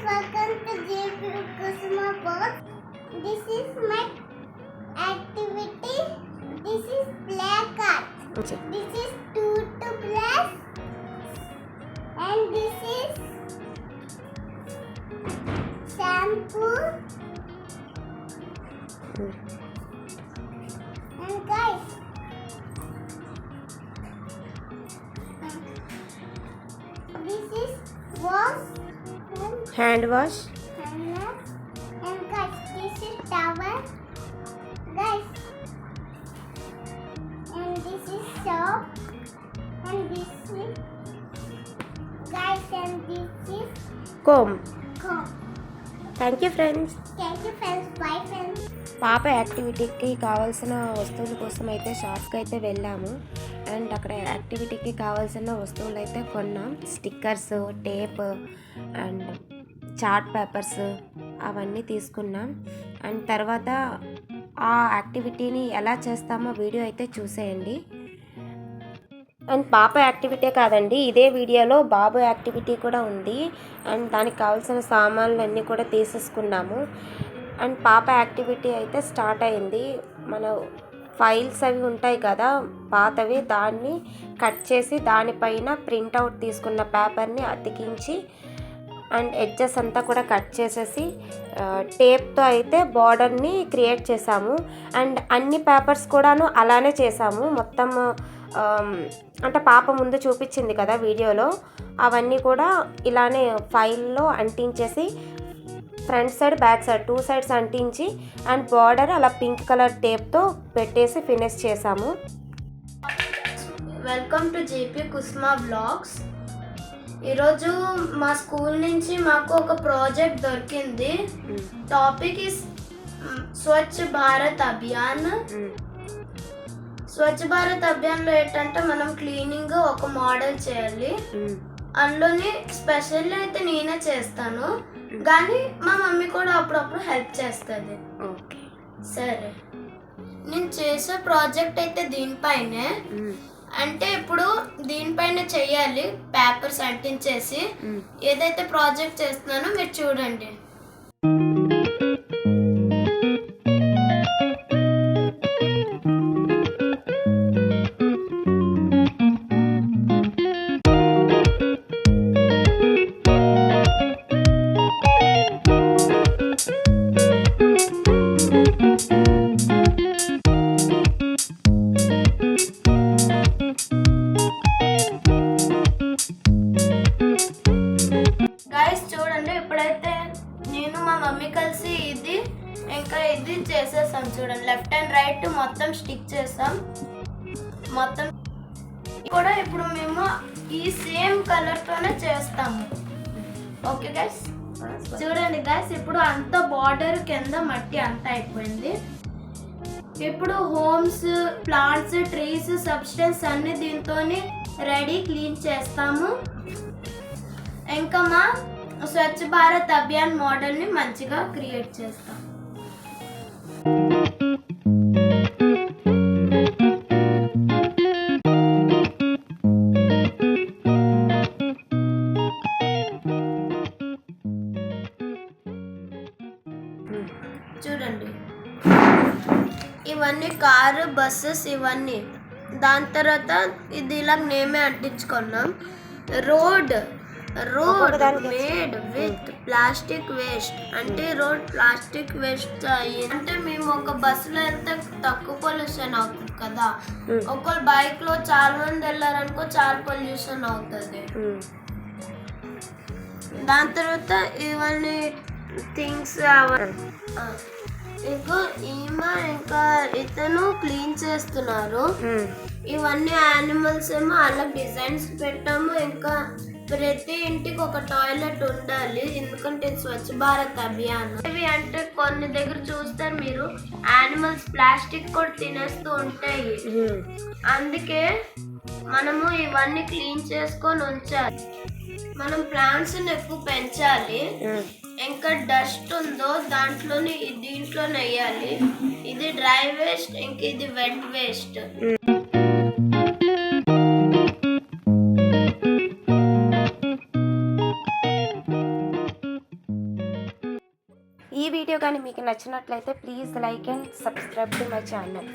welcome to JP Kusuma Box. This is my activity. This is black art. Okay. This is 2 to plus. And this is shampoo. And guys, this is wash. Hand wash. And guys, this is towel. Guys, and this is soap. And this is guys, and this is Comb. comb. Thank you friends. Thank you friends. Bye friends. పాప యాక్టివిటీకి కావాల్సిన వస్తువుల కోసం అయితే షాప్కి అయితే వెళ్ళాము. And అక్కడ యాక్టివిటీకి కావాల్సిన వస్తువులు అయితే కొన్నాం. Stickers, tape and chart papers అవన్నీ తీసుకున్నాం. అండ్ తర్వాత ఆ యాక్టివిటీని ఎలా చేస్తామో వీడియో అయితే చూసేయండి. అండ్ పాప యాక్టివిటీ కాదండి, ఇదే వీడియోలో బాబు యాక్టివిటీ కూడా ఉంది. అండ్ దానికి కావాల్సిన సామాన్లు అన్నీ కూడా తీసేసుకున్నాము. అండ్ పాప యాక్టివిటీ అయితే స్టార్ట్ అయింది. మన ఫైల్స్ అవి ఉంటాయి కదా పాతవి, దాన్ని కట్ చేసి దానిపైన ప్రింట్అవుట్ తీసుకున్న పేపర్ని అతికించి అండ్ ఎడ్జెస్ అంతా కూడా కట్ చేసేసి టేప్తో అయితే బార్డర్ని క్రియేట్ చేసాము. అండ్ అన్ని పేపర్స్ కూడాను అలానే చేసాము. మొత్తం అంటే పాప ముందు చూపించింది కదా వీడియోలో, అవన్నీ కూడా ఇలానే ఫైల్లో అంటించేసి front side back side 2 sides అంటించి అండ్ బార్డర్ అలా పింక్ కలర్ టేప్తో పెట్టేసి ఫినిష్ చేసాము. Welcome to JP Kusma blogs. ఈరోజు మా స్కూల్ నుంచి మాకు ఒక ప్రాజెక్ట్ దొరికింది. Topic is Swachh Bharat Abhiyan. స్వచ్ఛ భారత్ అభియాన్లో ఏంటంటే మనం క్లీనింగ్ ఒక మోడల్ చేయాలి. అందులోని స్పెషల్ అయితే నేనే చేస్తాను, కానీ మా మమ్మీ కూడా అప్పుడప్పుడు హెల్ప్ చేస్తుంది. ఓకే సరే, నేను చేసే ప్రాజెక్ట్ అయితే దీనిపైనే. అంటే ఇప్పుడు దీనిపైన చెయ్యాలి, పేపర్స్ అంటించేసి. ఏదైతే ప్రాజెక్ట్ చేస్తున్నానో మీరు చూడండి. చూడండి, ఇప్పుడైతే నేను మా మమ్మీ కలిసి ఇది ఇంకా ఇది చేసేసాం. చూడండి, లెఫ్ట్ అండ్ రైట్ మొత్తం స్టిక్ చేసాం. మొత్తం కూడా ఇప్పుడు మేము ఈ సేమ్ కలర్తోనే చేస్తాము. ఓకే గైస్, చూడండి గైస్, ఇప్పుడు అంత బార్డర్ కింద మట్టి అంతా అయిపోయింది. ఇప్పుడు హోమ్స్, ప్లాంట్స్, ట్రీస్, సబ్స్టెన్స్ అన్ని దీంతోని రెడీ క్లీన్ చేస్తాము. ఇంకా మా స్వచ్ఛ భారత్ అభియాన్ మోడల్ని మంచిగా క్రియేట్ చేస్తాం. చూడండి, ఇవన్నీ కారు, బస్సెస్ ఇవన్నీ. దాని తర్వాత ఇది ఇలా నేమే అంటించుకున్నాం. Road made with plastic waste. అంటే రోడ్ ప్లాస్టిక్ వేస్ట్ అంటే మేము ఒక బస్సులో వెళ్తే తక్కువ పొల్యూషన్ అవుతుంది కదా. ఒకళ్ళు బైక్ లో చాలా మంది వెళ్ళారనుకో చాలా పొల్యూషన్ అవుతుంది. దాని తర్వాత ఇవన్నీ థింగ్స్ ఇంకా ఇతను క్లీన్ చేస్తున్నారు. ఇవన్నీ యానిమల్స్ ఏమో అలా డిజైన్స్ పెట్టాము. ఇంకా ప్రతి ఇంటికి ఒక టాయిలెట్ ఉండాలి, ఎందుకంటే స్వచ్ఛ భారత్ అభియాన్. ఇవి అంటే కొన్ని దగ్గర చూస్తారు మీరు, యానిమల్స్ ప్లాస్టిక్ కూడా తినేస్తూ ఉంటాయి. అందుకే మనము ఇవన్నీ క్లీన్ చేసుకొని ఉంచాలి. మనం ప్లాంట్స్ ఎక్కువ పెంచాలి. ఇంకా డస్ట్ ఉందో దాంట్లోనే దీంట్లోనే వేయాలి. ఇది డ్రై వేస్ట్, ఇంక ఇది వెట్ వేస్ట్. ఈ వీడియో కానీ మీకు నచ్చినట్లయితే please like and subscribe to my channel.